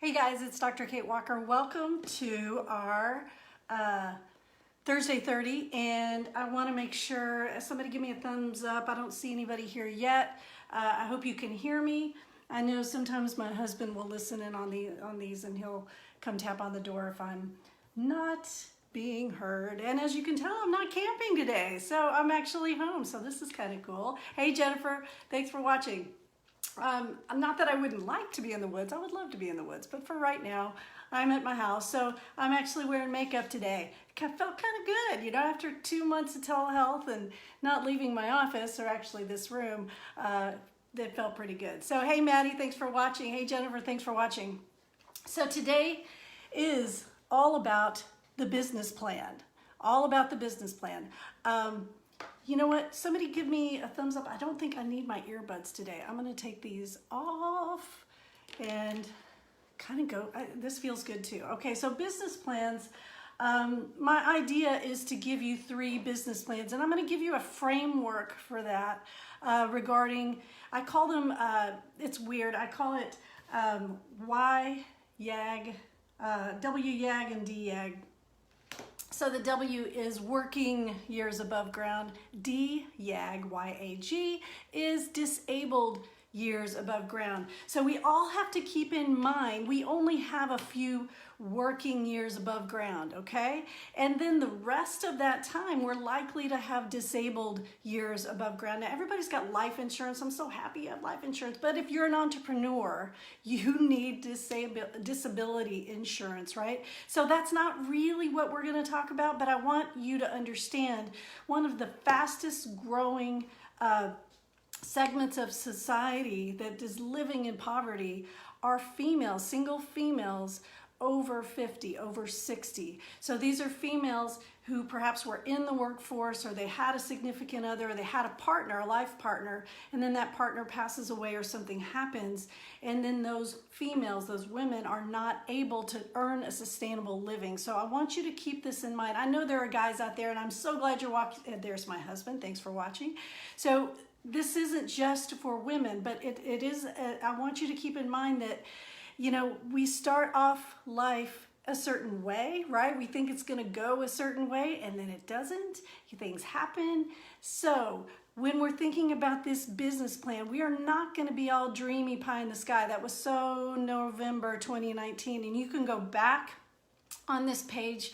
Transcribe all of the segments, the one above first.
Hey guys, it's Dr. Kate Walker. Welcome to our Thursday 30, and I want to make sure somebody give me a thumbs up. I don't see anybody here yet. I hope you can hear me. I know sometimes my husband will listen in on these and he'll come tap on the door if I'm not being heard. And as you can tell, I'm not camping today, so I'm actually home, so this is kind of cool. Hey Jennifer, thanks for watching. Not that I wouldn't like to be in the woods. I would love to be in the woods, but for right now, I'm at my house. So I'm actually wearing makeup today. It felt kind of good, you know, after 2 months of telehealth and not leaving my office, or actually this room, that felt pretty good. So hey Maddie, thanks for watching. Hey Jennifer, thanks for watching. So today is all about the business plan. All about the business plan. You know what? Somebody give me a thumbs up. I don't think I need my earbuds today. I'm going to take these off and kind of go. This feels good too. Okay, so business plans. My idea is to give you 3 business plans, and I'm going to give you a framework for that regarding, I call them, it's weird, I call it WYAG, WYAG and DWAG. So the W is working years above ground. DWAG, Y-A-G, is disabled years above ground. So we all have to keep in mind, we only have a few working years above ground, okay? And then the rest of that time, we're likely to have disabled years above ground. Now, everybody's got life insurance. I'm so happy you have life insurance. But if you're an entrepreneur, you need disability insurance, right? So that's not really what we're going to talk about, but I want you to understand one of the fastest growing segments of society that is living in poverty are females, single females over 50, over 60. So these are females who perhaps were in the workforce, or they had a significant other, or they had a partner, a life partner, and then that partner passes away or something happens, and then those females, those women, are not able to earn a sustainable living. So I want you to keep this in mind. I know there are guys out there, and I'm so glad you're watching. There's my husband. Thanks for watching. So this isn't just for women, but it is, I want you to keep in mind that, you know, we start off life a certain way, right? We think it's going to go a certain way, and then it doesn't. Things happen. So when we're thinking about this business plan, we are not going to be all dreamy pie in the sky. That was so November 2019, and you can go back on this page,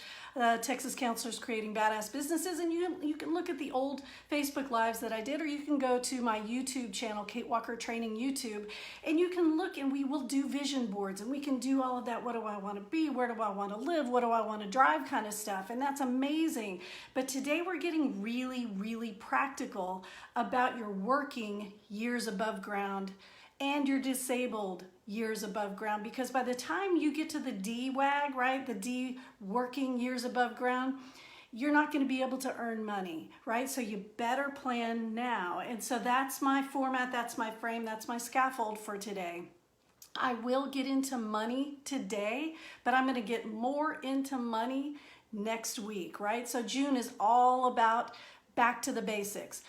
Texas Counselors Creating Badass Businesses, and you can look at the old Facebook Lives that I did, or you can go to my YouTube channel, Kate Walker Training YouTube, and you can look, and we will do vision boards, and we can do all of that. What do I want to be? Where do I want to live? What do I want to drive? Kind of stuff, and that's amazing. But today we're getting really, really practical about your working years above ground and your disabled years above ground, because by the time you get to the DWAG, right, the D, working years above ground, you're not going to be able to earn money, right? So you better plan now. And so that's my format, that's my frame, that's my scaffold for today. I will get into money today, but I'm going to get more into money next week, right? So June is all about back to the basics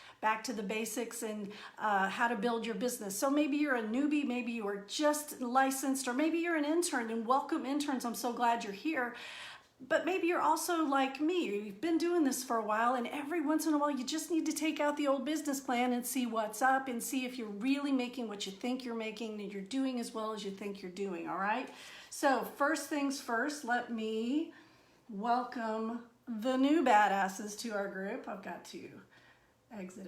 and how to build your business. So maybe you're a newbie, maybe you are just licensed, or maybe you're an intern, and welcome interns. I'm so glad you're here. But maybe you're also like me. You've been doing this for a while, and every once in a while you just need to take out the old business plan and see what's up and see if you're really making what you think you're making and you're doing as well as you think you're doing, all right? So first things first, let me welcome the new badasses to our group. I've got to exit.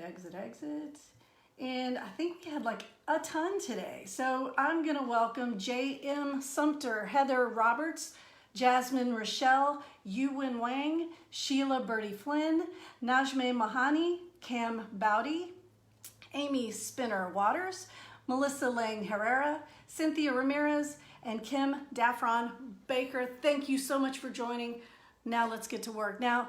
And I think we had like a ton today. So I'm gonna welcome J.M. Sumter, Heather Roberts, Jasmine Rochelle, Yuwin Wang, Sheila Birdie Flynn, Najme Mahani, Cam Bowdy, Amy Spinner Waters, Melissa Lang Herrera, Cynthia Ramirez, and Kim Daffron Baker. Thank you so much for joining. Now let's get to work. Now,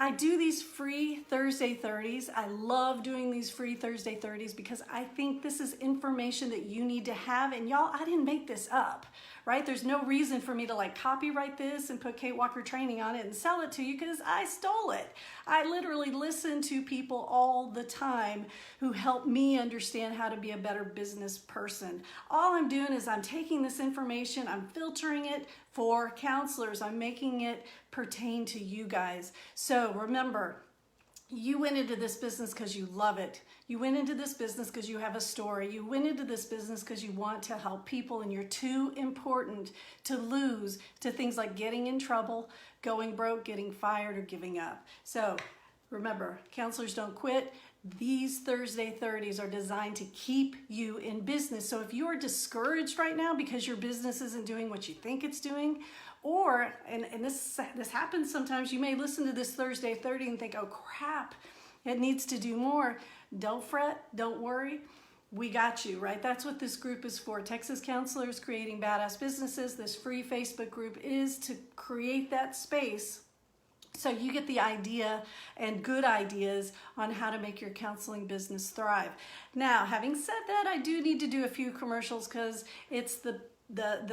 I do these free Thursday 30s. I love doing these free Thursday 30s because I think this is information that you need to have. And y'all, I didn't make this up, right? There's no reason for me to like copyright this and put Kate Walker Training on it and sell it to you because I stole it. I literally listen to people all the time who help me understand how to be a better business person. All I'm doing is I'm taking this information, I'm filtering it for counselors. I'm making it pertain to you guys. So remember, you went into this business because you love it. You went into this business because you have a story. You went into this business because you want to help people, and you're too important to lose to things like getting in trouble, going broke, getting fired, or giving up. So remember, counselors don't quit. These Thursday 30s are designed to keep you in business. So if you are discouraged right now because your business isn't doing what you think it's doing, or, and this happens sometimes, you may listen to this Thursday 30 and think, oh crap, it needs to do more. Don't fret, don't worry. We got you, right? That's what this group is for. Texas Counselors Creating Badass Businesses. This free Facebook group is to create that space so you get the idea and good ideas on how to make your counseling business thrive. Now, having said that, I do need to do a few commercials because it's the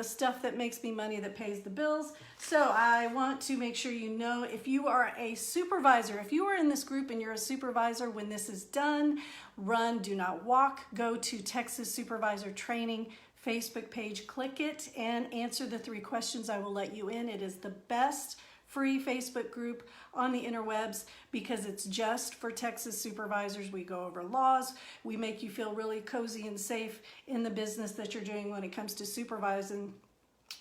stuff that makes me money that pays the bills. So I want to make sure you know, if you are a supervisor, if you are in this group and you're a supervisor, when this is done, run, do not walk. Go to Texas Supervisor Training Facebook page, click it, and answer the 3 questions. I will let you in. It is the best free Facebook group on the interwebs because it's just for Texas supervisors. We go over laws. We make you feel really cozy and safe in the business that you're doing when it comes to supervising.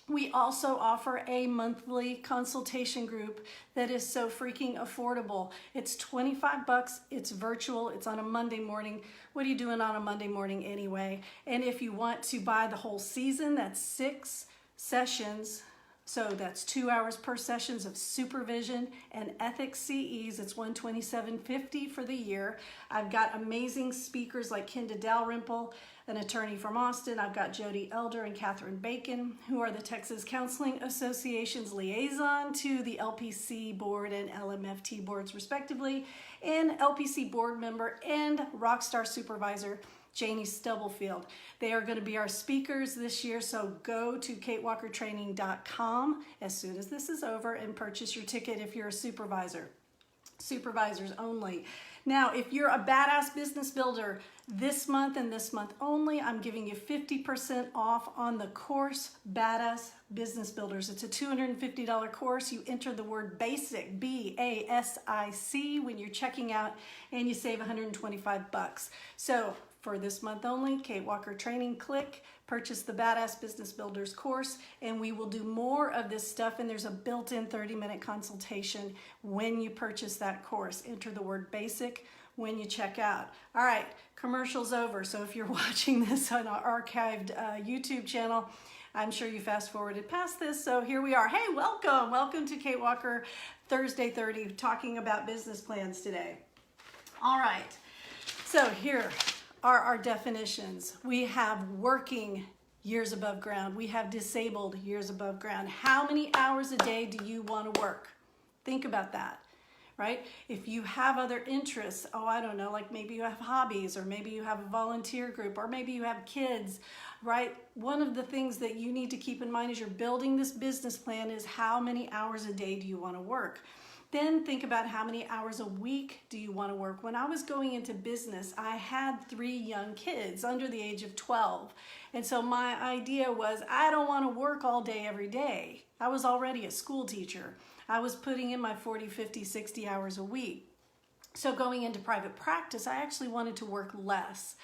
We also offer a monthly consultation group that is so freaking affordable. It's $25. It's virtual. It's on a Monday morning. What are you doing on a Monday morning anyway? And if you want to buy the whole season, that's 6 sessions. So that's 2 hours per sessions of supervision and ethics CEs. It's $127.50 for the year. I've got amazing speakers like Kenda Dalrymple, an attorney from Austin. I've got Jody Elder and Catherine Bacon, who are the Texas Counseling Association's liaison to the LPC board and LMFT boards respectively, and LPC board member and Rockstar Supervisor Janie Stubblefield. They are going to be our speakers this year, so go to katewalkertraining.com as soon as this is over and purchase your ticket if you're a supervisor. Supervisors only. Now, if you're a badass business builder, this month and this month only, I'm giving you 50% off on the course Badass Business Builders. It's a $250 course. You enter the word BASIC, B-A-S-I-C, when you're checking out, and you save $125. So for this month only, Kate Walker Training, click, purchase the Badass Business Builders course, and we will do more of this stuff, and there's a built-in 30-minute consultation when you purchase that course. Enter the word BASIC when you check out. All right, commercial's over, so if you're watching this on our archived YouTube channel, I'm sure you fast-forwarded past this, so here we are. Hey, welcome! Welcome to Kate Walker Thursday 30, talking about business plans today. All right, so here are our definitions. We have working years above ground. We have disabled years above ground. How many hours a day do you want to work? Think about that, right? If you have other interests, oh, I don't know, like maybe you have hobbies, or maybe you have a volunteer group, or maybe you have kids, right? One of the things that you need to keep in mind as you're building this business plan is how many hours a day do you want to work? Then think about how many hours a week do you want to work. When I was going into business, I had 3 young kids under the age of 12. And so my idea was, I don't want to work all day every day. I was already a school teacher. I was putting in my 40, 50, 60 hours a week. So going into private practice, I actually wanted to work less.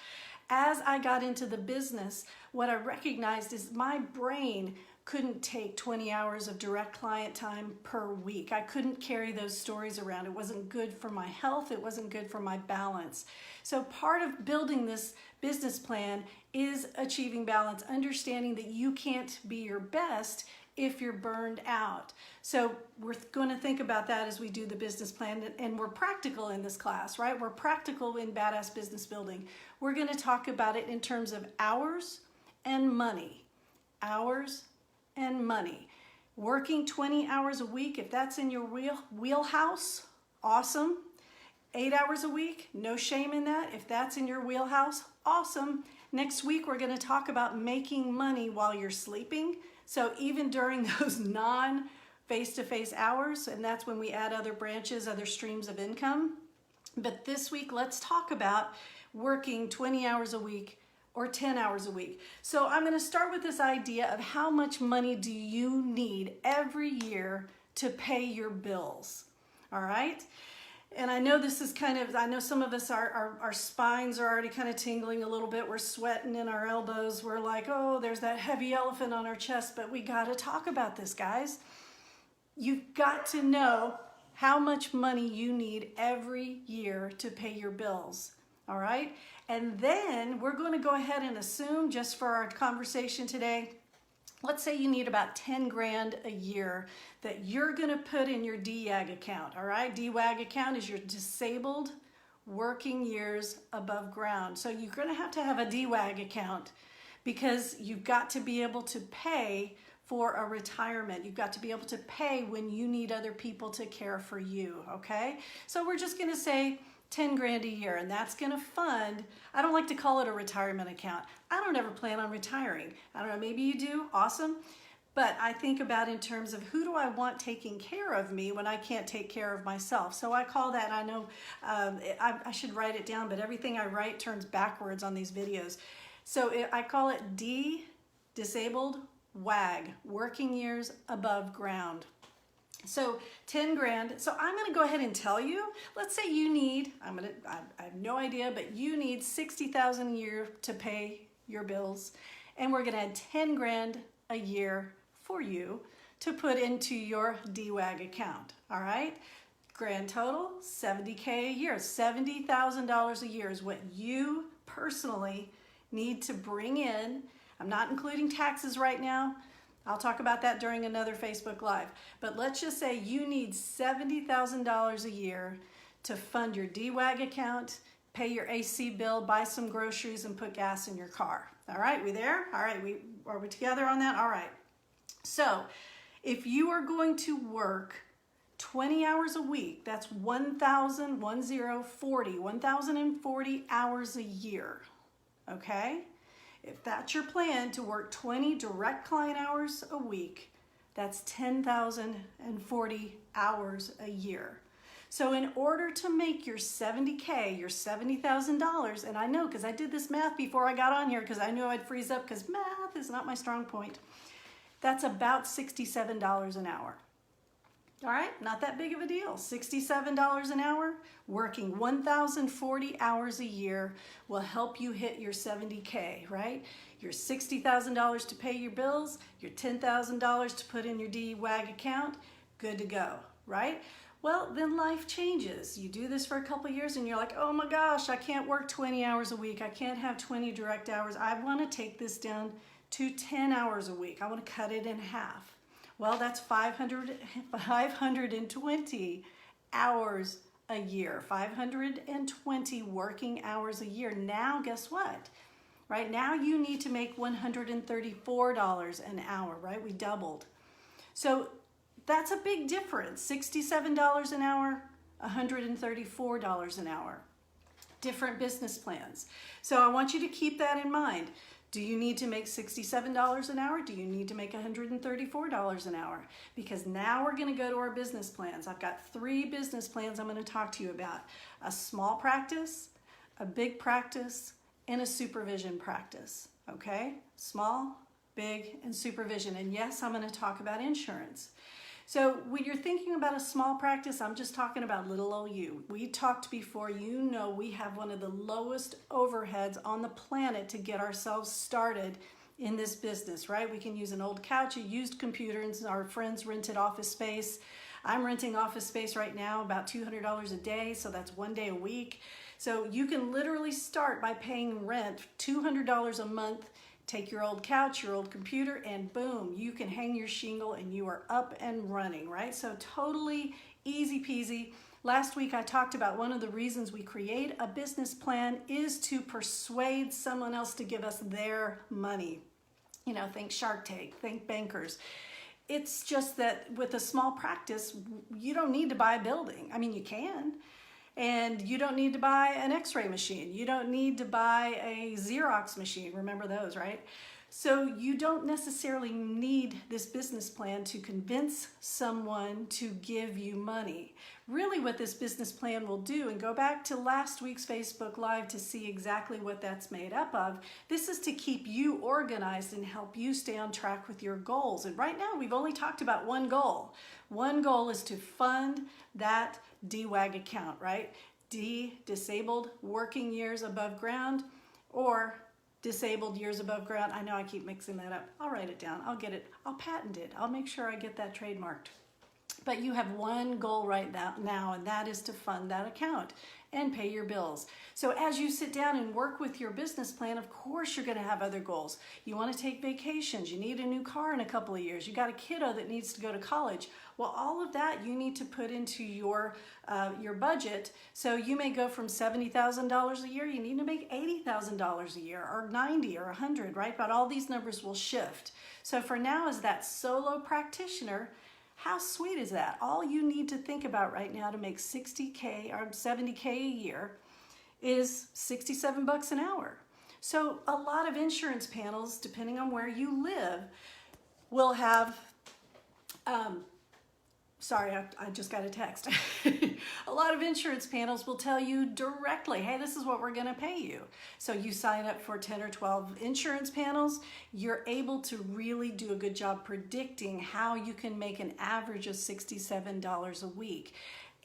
As I got into the business, what I recognized is my brain couldn't take 20 hours of direct client time per week. I couldn't carry those stories around. It wasn't good for my health. It wasn't good for my balance. So part of building this business plan is achieving balance, understanding that you can't be your best if you're burned out. So we're going to think about that as we do the business plan, and we're practical in this class, right? We're practical in Badass Business Building. We're going to talk about it in terms of hours and money. Hours and money. Working 20 hours a week, if that's in your wheelhouse, Awesome. 8 hours a week, no shame in that. If that's in your wheelhouse, awesome. Next week, we're going to talk about making money while you're sleeping. So even during those non-face-to-face hours, and that's when we add other branches, other streams of income. But this week, let's talk about working 20 hours a week or 10 hours a week. So I'm going to start with this idea of how much money do you need every year to pay your bills, all right? And I know this is I know some of us, our spines are already kind of tingling a little bit. We're sweating in our elbows. We're like, oh, there's that heavy elephant on our chest, but we got to talk about this, guys. You've got to know how much money you need every year to pay your bills, all right? And then we're going to go ahead and assume, just for our conversation today, let's say you need about 10 grand a year that you're going to put in your DWAG account, all right? DWAG account is your disabled working years above ground. So you're going to have a DWAG account because you've got to be able to pay for a retirement. You've got to be able to pay when you need other people to care for you, okay? So we're just going to say 10 grand a year, and that's going to fund, I don't like to call it a retirement account. I don't ever plan on retiring. I don't know, maybe you do, awesome. But I think about in terms of who do I want taking care of me when I can't take care of myself. So I call that, I know I should write it down, but everything I write turns backwards on these videos. So I call it disabled WAG, working years above ground. So 10 grand. So I'm going to go ahead and tell you, let's say you need, I have no idea, but you need 60,000 a year to pay your bills. And we're going to add 10 grand a year for you to put into your DWAG account. All right. Grand total, 70K a year. $70,000 a year is what you personally need to bring in. I'm not including taxes right now. I'll talk about that during another Facebook Live. But let's just say you need $70,000 a year to fund your DWAG account, pay your AC bill, buy some groceries, and put gas in your car. All right, we there? All right, are we together on that? All right. So if you are going to work 20 hours a week, that's 1,040 hours a year, okay? If that's your plan to work 20 direct client hours a week, that's 10,040 hours a year. So in order to make your 70K, your $70,000, and I know because I did this math before I got on here because I knew I'd freeze up because math is not my strong point. That's about $67 an hour. All right, not that big of a deal. $67 an hour, working 1,040 hours a year will help you hit your 70K, right? Your $60,000 to pay your bills, your $10,000 to put in your DWAG account, good to go, right? Well, then life changes. You do this for a couple years and you're like, oh my gosh, I can't work 20 hours a week. I can't have 20 direct hours. I want to take this down to 10 hours a week. I want to cut it in half. Well, that's 520 hours a year, 520 working hours a year. Now, guess what? Right now, you need to make $134 an hour, right? We doubled. So that's a big difference. $67 an hour, $134 an hour. Different business plans. So I want you to keep that in mind. Do you need to make $67 an hour? Do you need to make $134 an hour? Because now we're going to go to our business plans. I've got 3 business plans I'm going to talk to you about. A small practice, a big practice, and a supervision practice. Okay? Small, big, and supervision. And yes, I'm going to talk about insurance. So when you're thinking about a small practice, I'm just talking about little old you. We talked before, you know we have one of the lowest overheads on the planet to get ourselves started in this business, right? We can use an old couch, a used computer, and our friends rented office space. I'm renting office space right now, about $200 a day, so that's 1 day a week. So you can literally start by paying rent, $200 a month. Take your old couch, your old computer, and boom, you can hang your shingle and you are up and running, right? So totally easy peasy. Last week I talked about one of the reasons we create a business plan is to persuade someone else to give us their money. You know, think Shark Tank, think bankers. It's just that with a small practice, you don't need to buy a building. I mean, you can. And you don't need to buy an x-ray machine. You don't need to buy a Xerox machine. Remember those, right? So you don't necessarily need this business plan to convince someone to give you money. Really what this business plan will do, and go back to last week's Facebook Live to see exactly what that's made up of, this is to keep you organized and help you stay on track with your goals. And right now we've only talked about one goal. One goal is to fund that DWAG account, right? D, disabled working years above ground, or disabled years above ground. I know I keep mixing that up. I'll write it down. I'll get it. I'll patent it. I'll make sure I get that trademarked. But you have one goal right now, and that is to fund that account and pay your bills. So as you sit down and work with your business plan, of course you're going to have other goals. You want to take vacations. You need a new car in a couple of years. You got a kiddo that needs to go to college. Well, all of that you need to put into your budget. So you may go from $70,000 a year. You need to make $80,000 a year, or 90 or 100, right? But all these numbers will shift. So for now, as that solo practitioner, how sweet is that? All you need to think about right now to make 60K or 70K a year is 67 bucks an hour. So a lot of insurance panels, depending on where you live, will have, sorry, I just got a text. A lot of insurance panels will tell you directly, hey, this is what we're gonna pay you. So you sign up for 10 or 12 insurance panels, you're able to really do a good job predicting how you can make an average of $67 a week.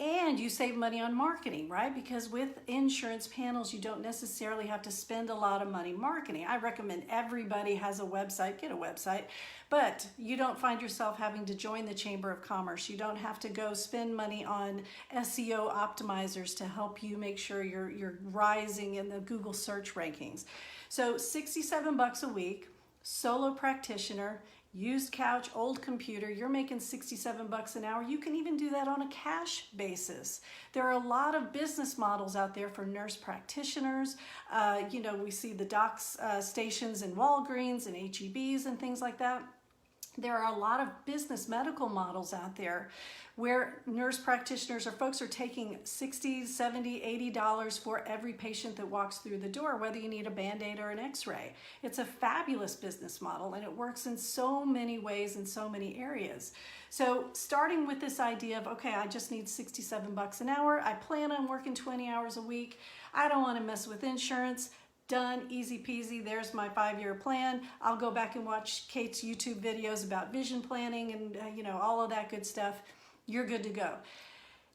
And you save money on marketing, right? Because with insurance panels, you don't necessarily have to spend a lot of money marketing. I recommend everybody has a website, get a website, but you don't find yourself having to join the Chamber of Commerce. You don't have to go spend money on SEO optimizers to help you make sure you're rising in the Google search rankings. So 67 bucks a week, solo practitioner, used couch, old computer, you're making 67 bucks an hour. You can even do that on a cash basis. There are a lot of business models out there for nurse practitioners. We see the docs stations in Walgreens and HEBs and things like that. There are a lot of business medical models out there where nurse practitioners or folks are taking $60, $70, $80 for every patient that walks through the door, whether you need a Band-Aid or an x-ray. It's a fabulous business model, and it works in so many ways in so many areas. So starting with this idea of, okay, I just need 67 bucks an hour. I plan on working 20 hours a week. I don't want to mess with insurance. Done, easy peasy, there's my 5-year plan. I'll go back and watch Kate's YouTube videos about vision planning and all of that good stuff. You're good to go.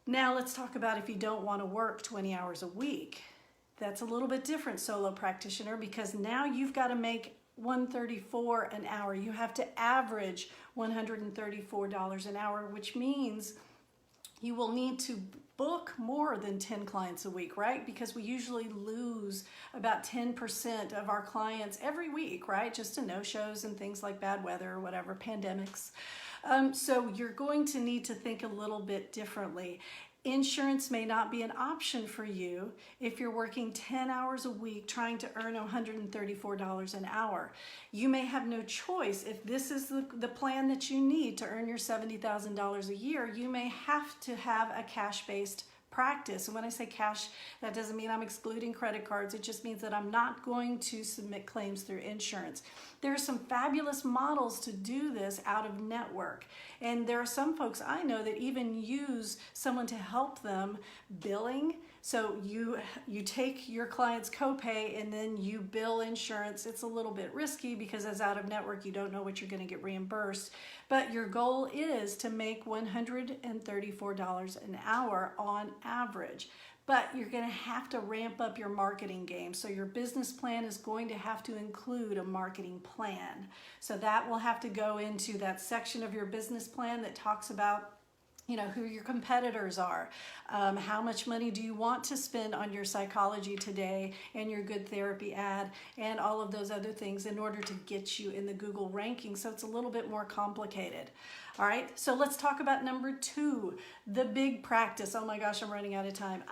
Now let's talk about if you don't want to work 20 hours a week. That's a little bit different, solo practitioner, because now you've got to make $134 an hour. You have to average $134 an hour, which means you will need to book more than 10 clients a week, right? Because we usually lose about 10% of our clients every week, right? Just to no-shows and things like bad weather or whatever, pandemics. So you're going to need to think a little bit differently. Insurance may not be an option for you if you're working 10 hours a week trying to earn $134 an hour. You may have no choice. If this is the plan that you need to earn your $70,000 a year, you may have to have a cash-based practice. And when I say cash, that doesn't mean I'm excluding credit cards. It just means that I'm not going to submit claims through insurance. There are some fabulous models to do this out of network. And there are some folks I know that even use someone to help them billing. So you take your client's copay and then you bill insurance. It's a little bit risky because as out of network, you don't know what you're going to get reimbursed. But your goal is to make $134 an hour on average. But you're going to have to ramp up your marketing game. So your business plan is going to have to include a marketing plan. So that will have to go into that section of your business plan that talks about who your competitors are, how much money do you want to spend on your psychology today and your good therapy ad, and all of those other things in order to get you in the Google ranking. So it's a little bit more complicated. All right, so let's talk about number 2, the big practice. Oh my gosh, I'm running out of time.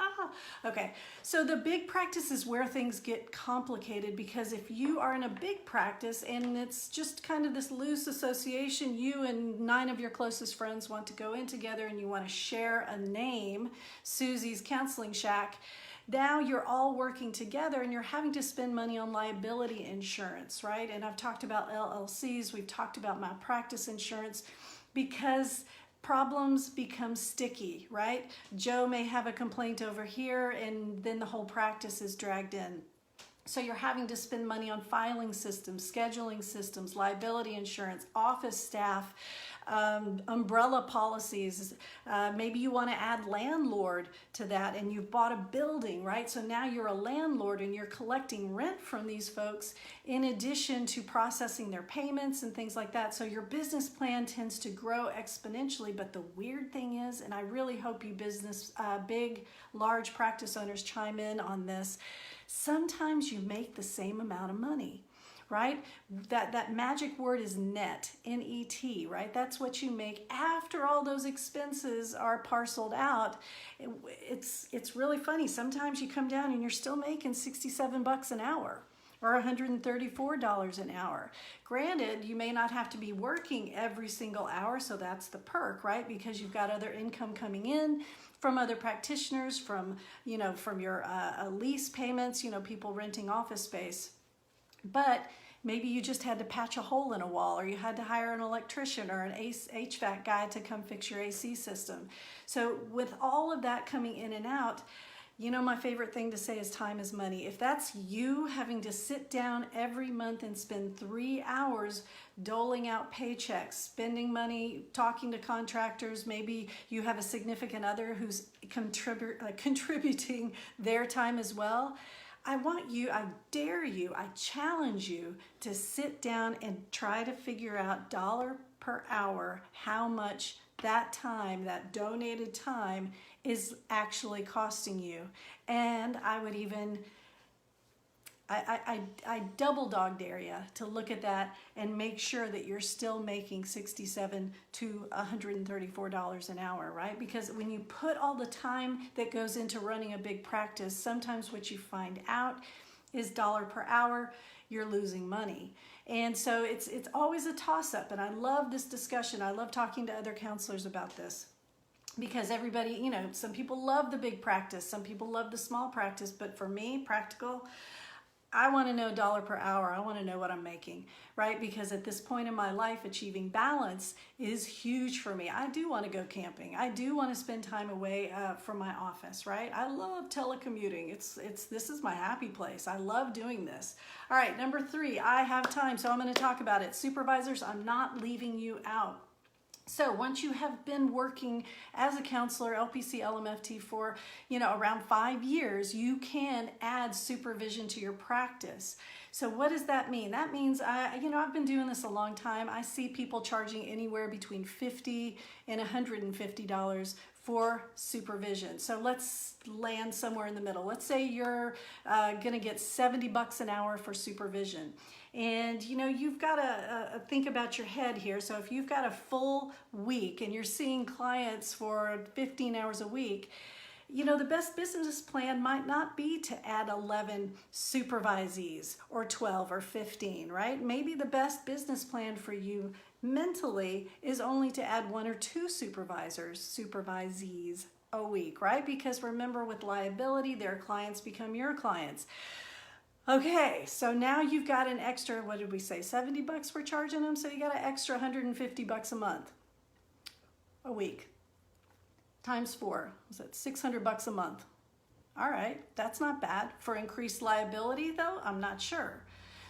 Okay, so the big practice is where things get complicated, because if you are in a big practice and it's just kind of this loose association, you and 9 of your closest friends want to go in together and you want to share a name, Susie's Counseling Shack. Now you're all working together and you're having to spend money on liability insurance, right? And I've talked about LLCs, we've talked about malpractice insurance, because problems become sticky, right? Joe may have a complaint over here and then the whole practice is dragged in. So you're having to spend money on filing systems, scheduling systems, liability insurance, office staff, umbrella policies. Maybe you want to add landlord to that, and you've bought a building, right? So now you're a landlord and you're collecting rent from these folks in addition to processing their payments and things like that. So your business plan tends to grow exponentially. But the weird thing is, and I really hope you big, large practice owners chime in on this, sometimes you make the same amount of money, right? That magic word is net, N-E-T, right? That's what you make after all those expenses are parceled out. It's really funny. Sometimes you come down and you're still making $67 an hour or $134 an hour. Granted, you may not have to be working every single hour, so that's the perk, right? Because you've got other income coming in from other practitioners, from your lease payments, people renting office space. But maybe you just had to patch a hole in a wall, or you had to hire an electrician or an HVAC guy to come fix your AC system. So with all of that coming in and out, my favorite thing to say is time is money. If that's you having to sit down every month and spend 3 hours doling out paychecks, spending money, talking to contractors, maybe you have a significant other who's contributing their time as well, I dare you, I challenge you to sit down and try to figure out dollar per hour how much that time, that donated time, is actually costing you. And I would even, I double dog dare you to look at that and make sure that you're still making $67 to $134 an hour, right? Because when you put all the time that goes into running a big practice, sometimes what you find out is dollar per hour, you're losing money. And so it's always a toss-up, and I love this discussion. I love talking to other counselors about this, because everybody, some people love the big practice, some people love the small practice, but for me, practical, I want to know dollar per hour. I want to know what I'm making, right? Because at this point in my life, achieving balance is huge for me. I do want to go camping. I do want to spend time away from my office, right? I love telecommuting. This is my happy place. I love doing this. All right, number 3, I have time, so I'm going to talk about it. Supervisors, I'm not leaving you out. So once you have been working as a counselor, LPC, LMFT for, around 5 years, you can add supervision to your practice. So what does that mean? That means, I've been doing this a long time. I see people charging anywhere between $50 and $150 for supervision. So let's land somewhere in the middle. Let's say you're gonna get $70 an hour for supervision. And you've got to think about your head here. So if you've got a full week and you're seeing clients for 15 hours a week, the best business plan might not be to add 11 supervisees or 12 or 15, right? Maybe the best business plan for you mentally is only to add 1 or 2 supervisees a week, right? Because remember, with liability, their clients become your clients. Okay, so now you've got an extra, what did we say, $70 we're charging them? So you got an extra $150 a month, a week, times 4. Was that $600 a month? All right, that's not bad. For increased liability though, I'm not sure.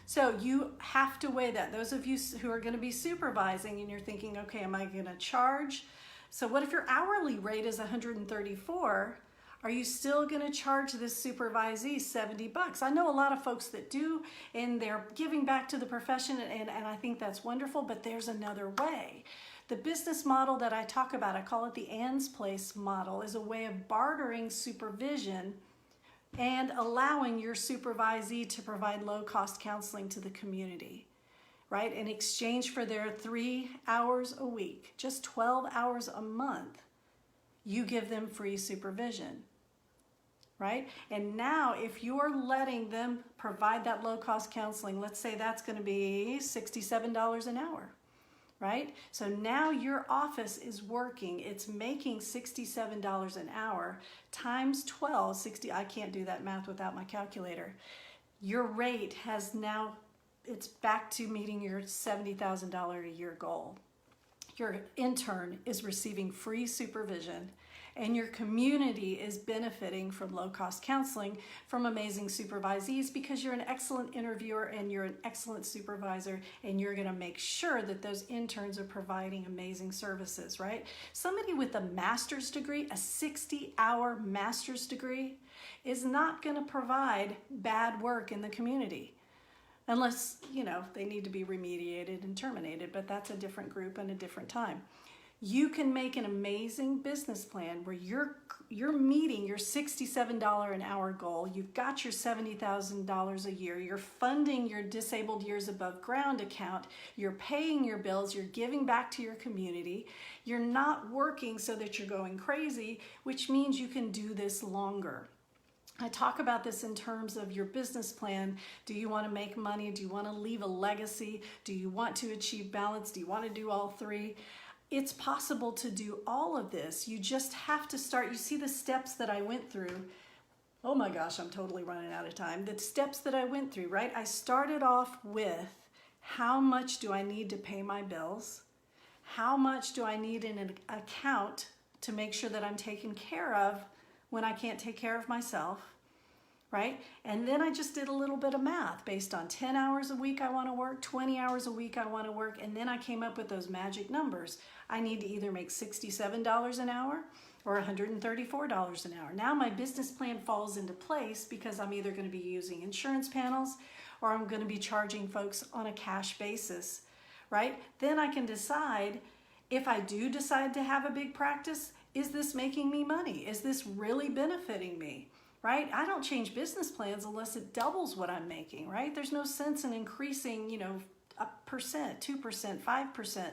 So you have to weigh that. Those of you who are gonna be supervising and you're thinking, okay, am I gonna charge? So what if your hourly rate is $134? Are you still going to charge this supervisee $70? I know a lot of folks that do, and they're giving back to the profession, and I think that's wonderful, but there's another way. The business model that I talk about, I call it the Ann's Place model, is a way of bartering supervision and allowing your supervisee to provide low-cost counseling to the community, right? In exchange for their 3 hours a week, just 12 hours a month, you give them free supervision, right? And now if you're letting them provide that low-cost counseling, let's say that's going to be $67 an hour, right? So now your office is working, it's making $67 an hour times 12, 60, I can't do that math without my calculator. Your rate has now, it's back to meeting your $70,000 a year goal. Your intern is receiving free supervision, and your community is benefiting from low-cost counseling from amazing supervisees because you're an excellent interviewer and you're an excellent supervisor, and you're going to make sure that those interns are providing amazing services, right? Somebody with a master's degree, a 60-hour master's degree, is not going to provide bad work in the community. Unless, you know, they need to be remediated and terminated, but that's a different group and a different time. You can make an amazing business plan where you're meeting your $67 an hour goal. You've got your $70,000 a year. You're funding your disabled years above ground account. You're paying your bills. You're giving back to your community. You're not working so that you're going crazy, which means you can do this longer. I talk about this in terms of your business plan. Do you want to make money? Do you want to leave a legacy? Do you want to achieve balance? Do you want to do all three? It's possible to do all of this. You just have to start. You see the steps that I went through. Oh my gosh, I'm totally running out of time. The steps that I went through, right? I started off with how much do I need to pay my bills? How much do I need in an account to make sure that I'm taken care of when I can't take care of myself, right? And then I just did a little bit of math based on 10 hours a week I want to work, 20 hours a week I want to work, and then I came up with those magic numbers. I need to either make $67 an hour or $134 an hour. Now my business plan falls into place because I'm either going to be using insurance panels or I'm going to be charging folks on a cash basis, right? Then I can decide, if I do decide to have a big practice, is this making me money? Is this really benefiting me, right? I don't change business plans unless it doubles what I'm making, right? There's no sense in increasing, you know, 1%, 2%, 5%.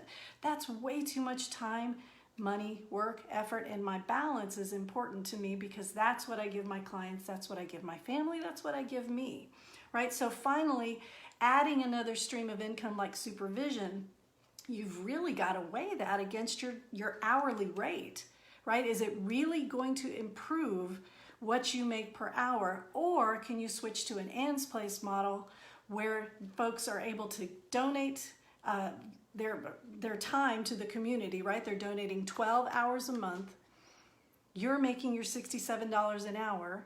That's way too much time, money, work, effort, and my balance is important to me because that's what I give my clients, that's what I give my family, that's what I give me, right? So finally, adding another stream of income like supervision, you've really got to weigh that against your hourly rate. Right? Is it really going to improve what you make per hour? Or can you switch to an Ann's Place model where folks are able to donate their time to the community, right? They're donating 12 hours a month. You're making your $67 an hour,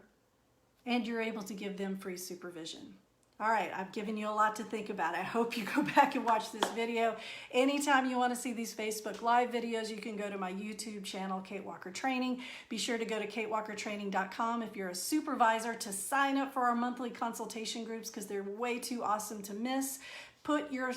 and you're able to give them free supervision. All right, I've given you a lot to think about. I hope you go back and watch this video. Anytime you want to see these Facebook Live videos, you can go to my YouTube channel, Kate Walker Training. Be sure to go to katewalkertraining.com if you're a supervisor to sign up for our monthly consultation groups because they're way too awesome to miss. Put your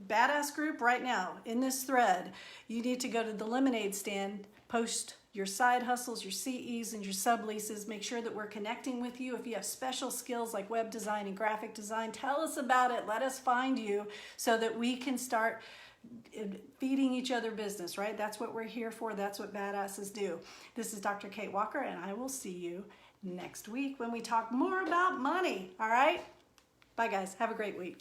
badass group right now in this thread. You need to go to the lemonade stand, post your side hustles, your CEs, and your subleases. Make sure that we're connecting with you. If you have special skills like web design and graphic design, tell us about it. Let us find you so that we can start feeding each other business, right? That's what we're here for. That's what badasses do. This is Dr. Kate Walker, and I will see you next week when we talk more about money, all right? Bye, guys. Have a great week.